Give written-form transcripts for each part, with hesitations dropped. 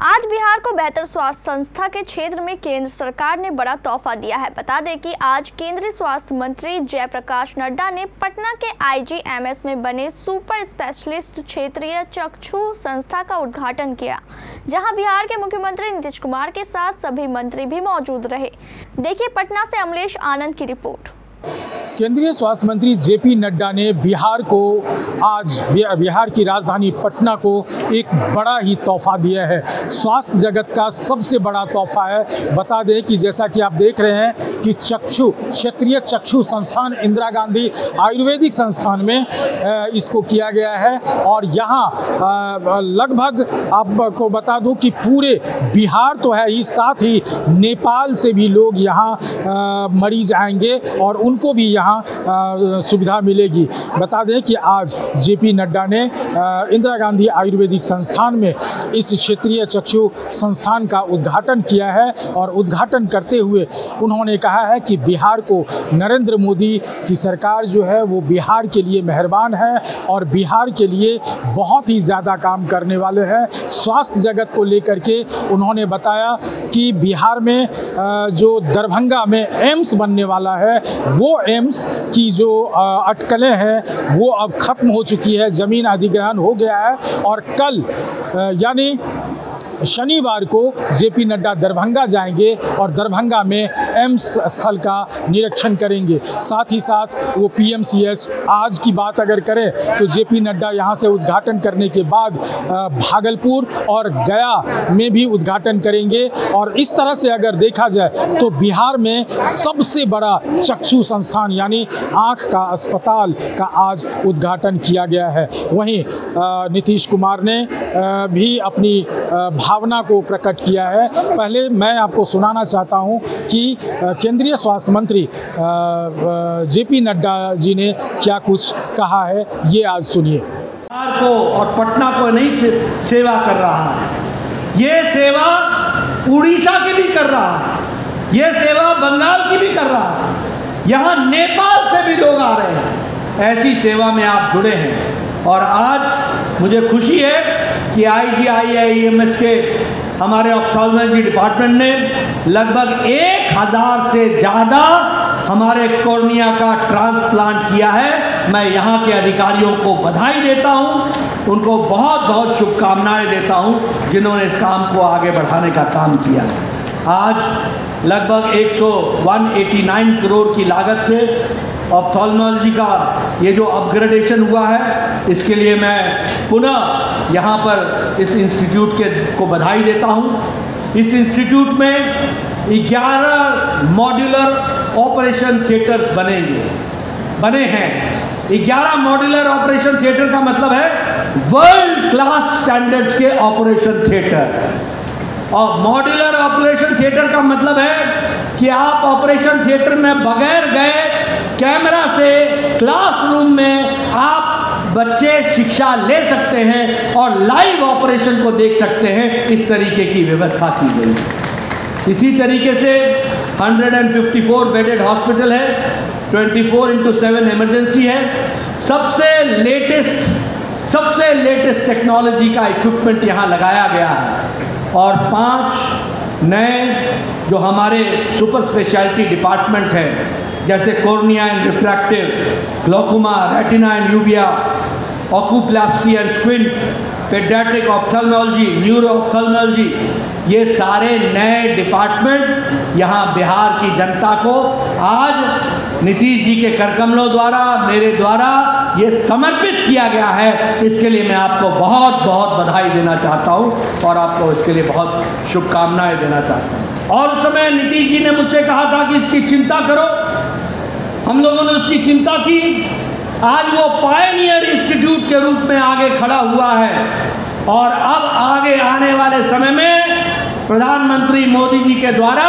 आज बिहार को बेहतर स्वास्थ्य संस्था के क्षेत्र में केंद्र सरकार ने बड़ा तोहफा दिया है। बता दें कि आज केंद्रीय स्वास्थ्य मंत्री जयप्रकाश नड्डा ने पटना के IGMS में बने सुपर स्पेशलिस्ट क्षेत्रीय चक्षु संस्था का उद्घाटन किया, जहां बिहार के मुख्यमंत्री नीतीश कुमार के साथ सभी मंत्री भी मौजूद रहे। देखिए पटना से अमलेश आनंद की रिपोर्ट। केंद्रीय स्वास्थ्य मंत्री JP नड्डा ने बिहार को आज बिहार की राजधानी पटना को एक बड़ा ही तोहफा दिया है। स्वास्थ्य जगत का सबसे बड़ा तोहफा है। बता दें कि जैसा कि आप देख रहे हैं कि क्षेत्रीय चक्षु संस्थान इंदिरा गांधी आयुर्वेदिक संस्थान में इसको किया गया है और यहाँ लगभग आपको बता दूं कि पूरे बिहार तो है ही, साथ ही नेपाल से भी लोग यहाँ मरीज आएंगे और उनको भी यहाँ सुविधा मिलेगी। बता दें कि आज JP नड्डा ने इंदिरा गांधी आयुर्वेदिक संस्थान में इस क्षेत्रीय चक्षु संस्थान का उद्घाटन किया है और उद्घाटन करते हुए उन्होंने कहा है कि बिहार को नरेंद्र मोदी की सरकार जो है वो बिहार के लिए मेहरबान है और बिहार के लिए बहुत ही ज़्यादा काम करने वाले हैं। स्वास्थ्य जगत को लेकर के उन्होंने बताया कि बिहार में जो दरभंगा में एम्स बनने वाला है, वो एम्स की जो अटकलें हैं वो अब ख़त्म हो चुकी है, ज़मीन अधिग्रहण हो गया है और कल यानी शनिवार को JP नड्डा दरभंगा जाएंगे और दरभंगा में एम्स स्थल का निरीक्षण करेंगे। साथ ही साथ वो PMCH आज की बात अगर करें तो JP नड्डा यहाँ से उद्घाटन करने के बाद भागलपुर और गया में भी उद्घाटन करेंगे और इस तरह से अगर देखा जाए तो बिहार में सबसे बड़ा चक्षु संस्थान यानी आँख का अस्पताल का आज उद्घाटन किया गया है। वहीं नीतीश कुमार ने भी अपनी भावना को प्रकट किया है। पहले मैं आपको सुनाना चाहता हूं कि केंद्रीय स्वास्थ्य मंत्री JP नड्डा जी ने क्या कुछ कहा है, ये आज सुनिए। बिहार को और पटना को नहीं सेवा कर रहा है, ये सेवा उड़ीसा की भी कर रहा है, ये सेवा बंगाल की भी कर रहा है, यहाँ नेपाल से भी लोग आ रहे हैं। ऐसी सेवा में आप जुड़े हैं और आज मुझे खुशी है कि IGIMS के हमारे ऑप्थेल्मोलॉजी डिपार्टमेंट ने लगभग 1000 से ज़्यादा हमारे कॉर्निया का ट्रांसप्लांट किया है। मैं यहाँ के अधिकारियों को बधाई देता हूँ, उनको बहुत बहुत शुभकामनाएं देता हूँ जिन्होंने इस काम को आगे बढ़ाने का काम किया। आज लगभग 189 करोड़ की लागत से ऑप्थेल्मोलॉजी का ये जो अपग्रेडेशन हुआ है, इसके लिए मैं पुनः यहाँ पर इस इंस्टीट्यूट को बधाई देता हूँ। इस इंस्टीट्यूट में 11 मॉड्यूलर ऑपरेशन थिएटर्स बने हैं। 11 मॉड्यूलर ऑपरेशन थिएटर का मतलब है वर्ल्ड क्लास स्टैंडर्ड्स के ऑपरेशन थिएटर। और मॉड्यूलर ऑपरेशन थिएटर का मतलब है कि आप ऑपरेशन थिएटर में बगैर गए कैमरा से क्लासरूम में आप बच्चे शिक्षा ले सकते हैं और लाइव ऑपरेशन को देख सकते हैं। इस तरीके की व्यवस्था की गई है। इसी तरीके से 154 बेडेड हॉस्पिटल है, 24/7 इमरजेंसी है। सबसे लेटेस्ट टेक्नोलॉजी का इक्विपमेंट यहाँ लगाया गया है और 5 नए जो हमारे सुपर स्पेशलिटी डिपार्टमेंट हैं जैसे cornea and refractive, glaucoma, retina and uvea, oculoplasty and squint, paediatric ophthalmology, neuro ophthalmology, ये सारे नए डिपार्टमेंट यहाँ बिहार की जनता को आज नीतीश जी के करकमलों द्वारा, मेरे द्वारा ये समर्पित किया गया है। इसके लिए मैं आपको बहुत बहुत बधाई देना चाहता हूँ और आपको इसके लिए बहुत शुभकामनाएं देना चाहता हूँ। और उस समय नीतीश जी ने मुझसे कहा था कि इसकी चिंता करो, हम लोगों ने उसकी चिंता की। आज वो पायनियर इंस्टीट्यूट के रूप में आगे खड़ा हुआ है और अब आगे आने वाले समय में प्रधानमंत्री मोदी जी के द्वारा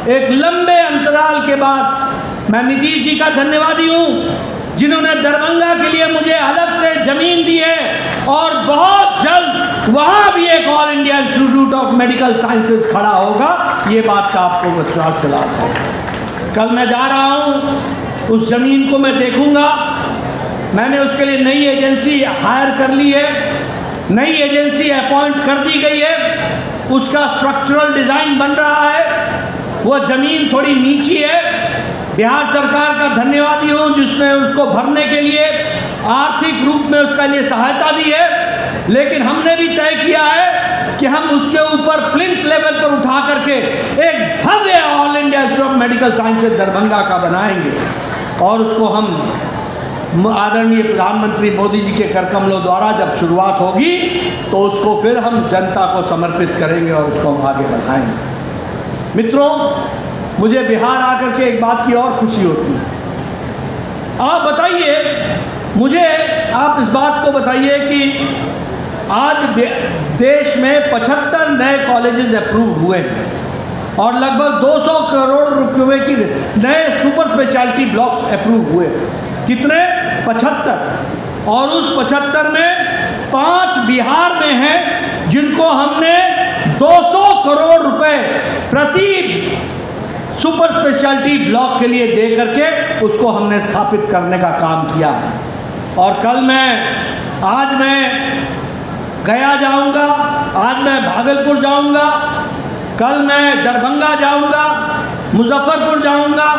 एक लंबे अंतराल के बाद मैं नीतीश जी का धन्यवादी हूँ जिन्होंने दरभंगा के लिए मुझे अलग से जमीन दी है और बहुत जल्द वहाँ भी एक all India institute of medical sciences खड़ा होगा। ये बात का आपको विश्वास दिलाता हूँ। कल मैं जा रहा हूँ, उस जमीन को मैं देखूंगा। मैंने उसके लिए नई एजेंसी हायर कर ली है, नई एजेंसी अपॉइंट कर दी गई है उसका स्ट्रक्चरल डिज़ाइन बन रहा है। वो ज़मीन थोड़ी नीची है। बिहार सरकार का धन्यवादी हूँ जिसने उसको भरने के लिए आर्थिक रूप में उसके लिए सहायता दी है। लेकिन हमने भी तय किया है कि हम उसके ऊपर प्लिंथ लेवल पर उठा करके एक भव्य all India institute of medical sciences Darbhanga का बनाएंगे और उसको हम आदरणीय प्रधानमंत्री मोदी जी के कर कमलों द्वारा जब शुरुआत होगी तो उसको फिर हम जनता को समर्पित करेंगे और उसको हम आगे बढ़ाएंगे। मित्रों, मुझे बिहार आकर के एक बात की और खुशी होती है। आप बताइए मुझे, आप इस बात को बताइए कि आज देश में 75 नए कॉलेजेस अप्रूव हुए हैं और लगभग 200 करोड़ रुपए की नए सुपर स्पेशलिटी ब्लॉक्स अप्रूव हुए। कितने? 75। और उस 75 में 5 बिहार में हैं जिनको हमने 200 करोड़ रुपए प्रति सुपर स्पेशलिटी ब्लॉक के लिए दे करके उसको हमने स्थापित करने का काम किया। और आज मैं गया जाऊंगा, आज मैं भागलपुर जाऊंगा, कल मैं दरभंगा जाऊंगा, मुजफ्फरपुर जाऊंगा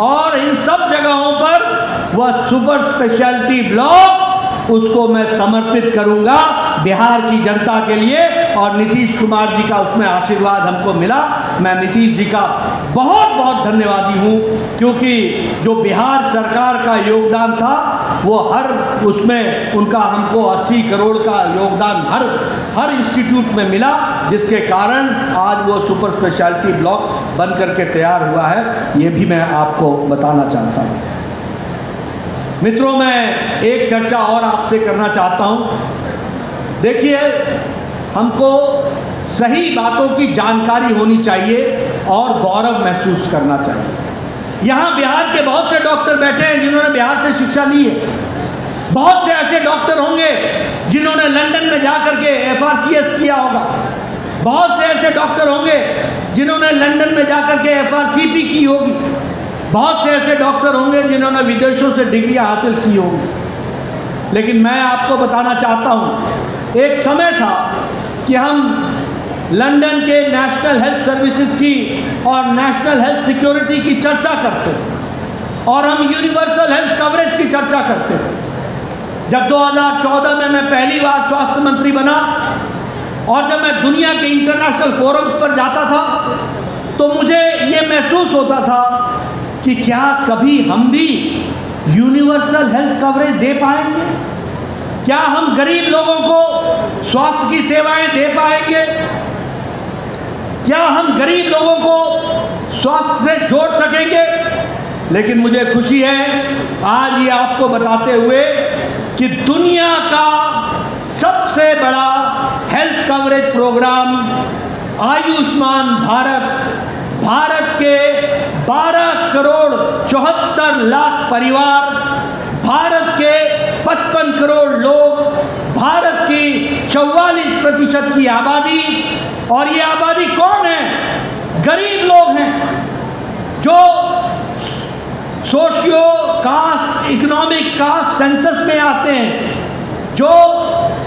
और इन सब जगहों पर वह सुपर स्पेशलिटी ब्लॉक उसको मैं समर्पित करूंगा बिहार की जनता के लिए। और नीतीश कुमार जी का उसमें आशीर्वाद हमको मिला। मैं नीतीश जी का बहुत बहुत धन्यवादी हूँ क्योंकि जो बिहार सरकार का योगदान था वो उसमें उनका हमको 80 करोड़ का योगदान हर इंस्टीट्यूट में मिला, जिसके कारण आज वो सुपर स्पेशलिटी ब्लॉक बन करके तैयार हुआ है। ये भी मैं आपको बताना चाहता हूँ। मित्रों, मैं एक चर्चा और आपसे करना चाहता हूँ। देखिए, हमको सही बातों की जानकारी होनी चाहिए और गौरव महसूस करना चाहिए। यहाँ बिहार के बहुत से डॉक्टर बैठे हैं जिन्होंने बिहार से शिक्षा ली है। बहुत से ऐसे डॉक्टर होंगे जिन्होंने लंदन में जाकर के FRCS किया होगा। बहुत से ऐसे डॉक्टर होंगे जिन्होंने लंदन में जाकर के FRCP की होगी। बहुत से ऐसे डॉक्टर होंगे जिन्होंने विदेशों से डिग्रियां हासिल की होंगी। लेकिन मैं आपको बताना चाहता हूँ, एक समय था कि हम लंदन के नेशनल हेल्थ सर्विसेज की और नेशनल हेल्थ सिक्योरिटी की चर्चा करते थे और हम यूनिवर्सल हेल्थ कवरेज की चर्चा करते थे। जब 2014 में मैं पहली बार स्वास्थ्य मंत्री बना और जब मैं दुनिया के इंटरनेशनल फोरम्स पर जाता था तो मुझे ये महसूस होता था कि क्या कभी हम भी यूनिवर्सल हेल्थ कवरेज दे पाएंगे? क्या हम गरीब लोगों को स्वास्थ्य की सेवाएं दे पाएंगे? क्या हम गरीब लोगों को स्वास्थ्य से जोड़ सकेंगे? लेकिन मुझे खुशी है आज ये आपको बताते हुए कि दुनिया का सबसे बड़ा health coverage programme Ayushman Bharat के 12 करोड़ 74 लाख परिवार, भारत के 55 करोड़ लोग, भारत की 44% की आबादी, और ये आबादी कौन है? गरीब लोग हैं जो socio caste economic caste census में आते हैं, जो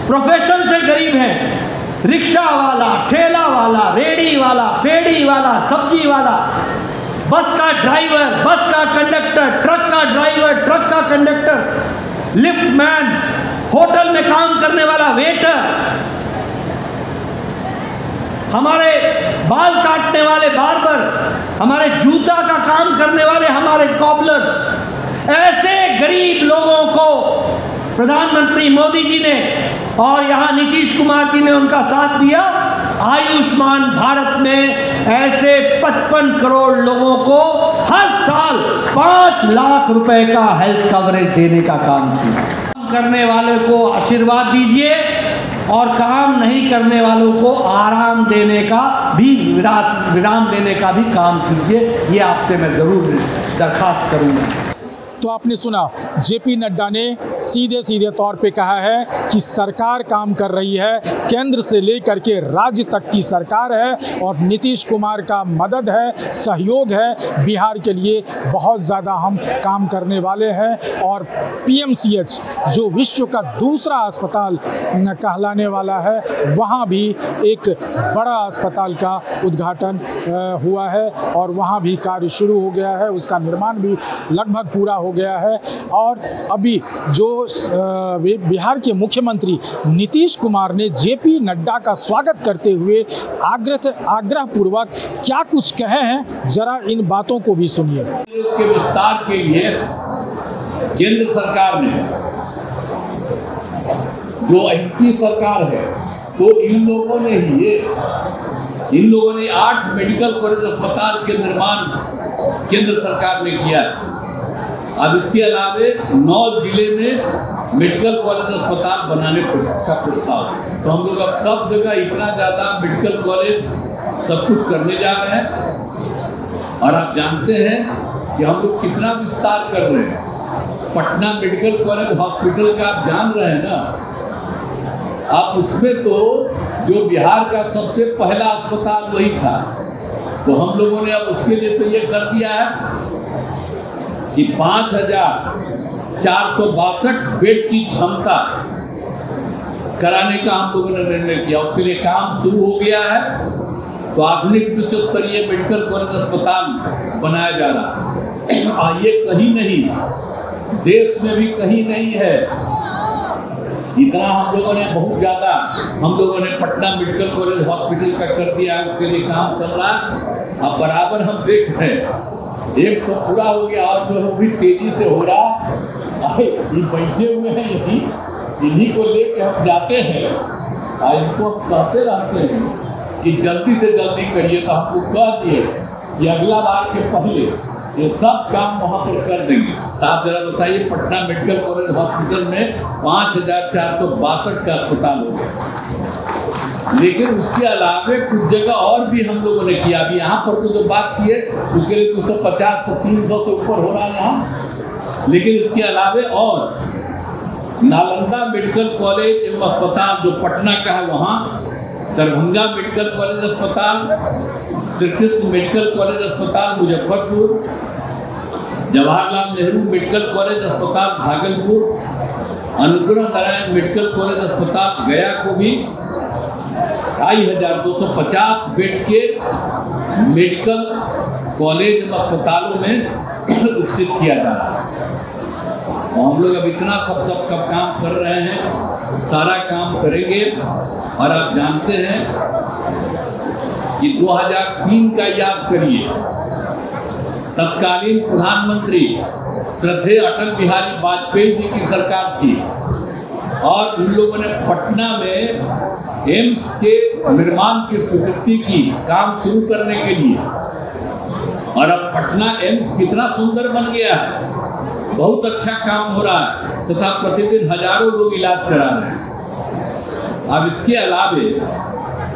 प्रोफेशन से गरीब हैं, रिक्शा वाला, ठेला वाला, रेडी वाला, फेडी वाला, सब्जी वाला, बस का ड्राइवर, बस का कंडक्टर, ट्रक का ड्राइवर, ट्रक का कंडक्टर, लिफ्ट मैन, होटल में काम करने वाला वेटर, हमारे बाल काटने वाले बार्बर, हमारे जूता का काम करने वाले हमारे कॉबलर्स, ऐसे गरीब लोगों को प्रधानमंत्री मोदी जी ने और यहाँ नीतीश कुमार जी ने उनका साथ दिया। आयुष्मान भारत में ऐसे 55 करोड़ लोगों को हर साल 5 लाख रुपए का हेल्थ कवरेज देने का काम किया। काम करने वाले को आशीर्वाद दीजिए और काम नहीं करने वालों को आराम देने का भी, विराम देने का भी काम कीजिए। ये आपसे मैं ज़रूर दरख्वास्त करूँगा। तो आपने सुना, जेपी नड्डा ने सीधे सीधे तौर पे कहा है कि सरकार काम कर रही है, केंद्र से लेकर के राज्य तक की सरकार है और नीतीश कुमार का मदद है, सहयोग है। बिहार के लिए बहुत ज़्यादा हम काम करने वाले हैं और पीएमसीएच जो विश्व का दूसरा अस्पताल कहलाने वाला है, वहाँ भी एक बड़ा अस्पताल का उद्घाटन हुआ है और वहाँ भी कार्य शुरू हो गया है, उसका निर्माण भी लगभग पूरा हो गया है। और अभी जो बिहार के मुख्यमंत्री नीतीश कुमार ने जेपी नड्डा का स्वागत करते हुए आग्रहपूर्वक क्या कुछ कहे हैं, जरा इन बातों को भी सुनिए। इसके विस्तार के लिए केंद्र सरकार ने जो एमपी सरकार है, तो इन लोगों ने 8 मेडिकल कॉलेज अस्पताल के निर्माण केंद्र सरकार ने किया है। अब इसके अलावे 9 जिले में मेडिकल कॉलेज अस्पताल बनाने का प्रस्ताव है। तो हम लोग अब सब जगह इतना ज़्यादा मेडिकल कॉलेज सब कुछ करने जा रहे हैं। और आप जानते हैं कि हम लोग कितना विस्तार कर रहे हैं। पटना मेडिकल कॉलेज हॉस्पिटल का आप जान रहे हैं ना, आप उसमें तो जो बिहार का सबसे पहला अस्पताल वही था। तो हम लोगों ने अब उसके लिए तो ये कर दिया है कि 5462 बेड की क्षमता कराने का हम लोगों ने निर्णय किया। उसके लिए काम शुरू हो गया है। तो आधुनिक विश्व स्तरीय मेडिकल कॉलेज अस्पताल बनाया जा रहा है। और ये कहीं नहीं, देश में भी कहीं नहीं है। इतना हम लोगों ने बहुत ज़्यादा पटना मेडिकल कॉलेज हॉस्पिटल का कर दिया है, उसके लिए काम चल रहा है। अब बराबर हम देख रहे हैं, एक तो पूरा हो गया और जो है भी तेजी से हो रहा है। ये बैठे हुए हैं, इन्हीं को लेके हम जाते हैं और इनको हम कहते रहते हैं कि जल्दी से जल्दी करिए। तो हमको कह दिए कि अगला बार के पहले ये सब काम वहाँ पर कर देंगे। तो आप जरा बताइए, पटना मेडिकल कॉलेज हॉस्पिटल में 5462 का अस्पताल हो गया। लेकिन उसके अलावे कुछ जगह और भी हम लोगों ने किया। अभी यहाँ पर तो जो बात की है उसके लिए 250 से 300 से ऊपर हो रहा है यहाँ। लेकिन इसके अलावे और नालंदा मेडिकल कॉलेज एवं अस्पताल जो पटना का है, वहाँ दरभंगा मेडिकल कॉलेज अस्पताल, श्री कृष्ण मेडिकल कॉलेज अस्पताल मुजफ्फरपुर, जवाहरलाल नेहरू मेडिकल कॉलेज अस्पताल भागलपुर, अनुग्रह नारायण मेडिकल कॉलेज अस्पताल गया को भी 2250 बेड के मेडिकल कॉलेज अस्पतालों में विकसित किया जा रहा है। हम लोग अब इतना सब काम कर रहे हैं, सारा काम करेंगे। और आप जानते हैं कि 2003 का याद करिए, तत्कालीन प्रधानमंत्री श्रद्धेय अटल बिहारी वाजपेयी जी की सरकार थी और उन लोगों ने पटना में एम्स के निर्माण की स्वीकृति की, काम शुरू करने के लिए। और अब पटना एम्स कितना सुंदर बन गया है, बहुत अच्छा काम हो रहा है तथा प्रतिदिन हजारों लोग इलाज करा रहे हैं। अब इसके अलावे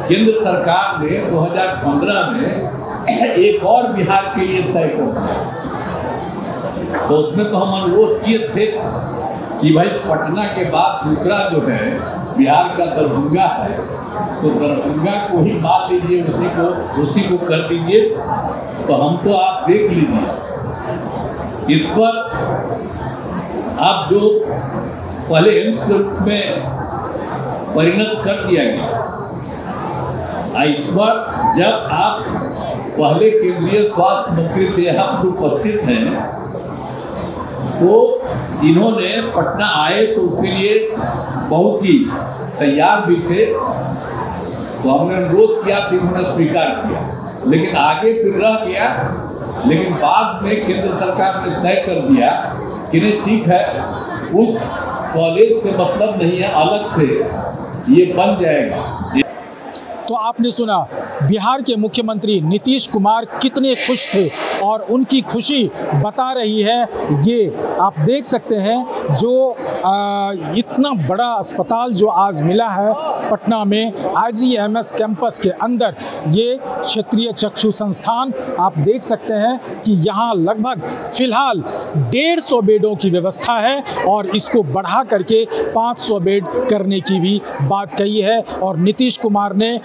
केंद्र सरकार ने 2015 में एक और बिहार के लिए तय कर दिया। तो उसमें तो हम अनुरोध किए थे कि भाई पटना के बाद दूसरा जो है बिहार का दरभंगा है, तो दरभंगा को ही मान लीजिए, उसी को कर दीजिए। तो हम तो आप देख लीजिए, इस पर आप जो पहले एम्स के रूप में परिणत कर दिया गया, इस पर जब आप पहले केंद्रीय स्वास्थ्य मंत्री से यहाँ पर उपस्थित हैं, तो इन्होंने पटना आए तो उसके लिए बहुत ही तैयार भी थे। तो हमने अनुरोध किया तो इन्होंने स्वीकार किया, लेकिन आगे फिर रह गया। लेकिन बाद में केंद्र सरकार ने तय कर दिया कि नहीं, ठीक है, उस कॉलेज से मतलब नहीं है, अलग से ये बन जाएगा। तो आपने सुना, बिहार के मुख्यमंत्री नीतीश कुमार कितने खुश थे और उनकी खुशी बता रही है। ये आप देख सकते हैं जो इतना बड़ा अस्पताल जो आज मिला है पटना में IGMS कैंपस के अंदर, ये क्षेत्रीय चक्षु संस्थान, आप देख सकते हैं कि यहाँ लगभग फिलहाल 150 बेडों की व्यवस्था है और इसको बढ़ा करके 500 बेड करने की भी बात कही है। और नीतीश कुमार ने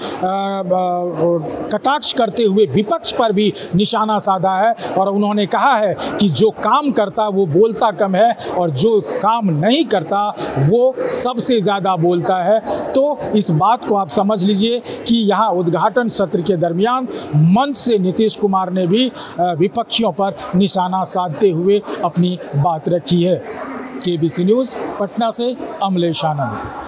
कटाक्ष करते हुए विपक्ष पर भी निशाना साधा है और उन्होंने कहा है कि जो काम करता वो बोलता कम है और जो काम नहीं करता वो सबसे ज़्यादा बोलता है। तो इस बात को आप समझ लीजिए कि यहाँ उद्घाटन सत्र के दरमियान मंच से नीतीश कुमार ने भी विपक्षियों पर निशाना साधते हुए अपनी बात रखी है। KBC न्यूज़ पटना से अमलेश आनंद।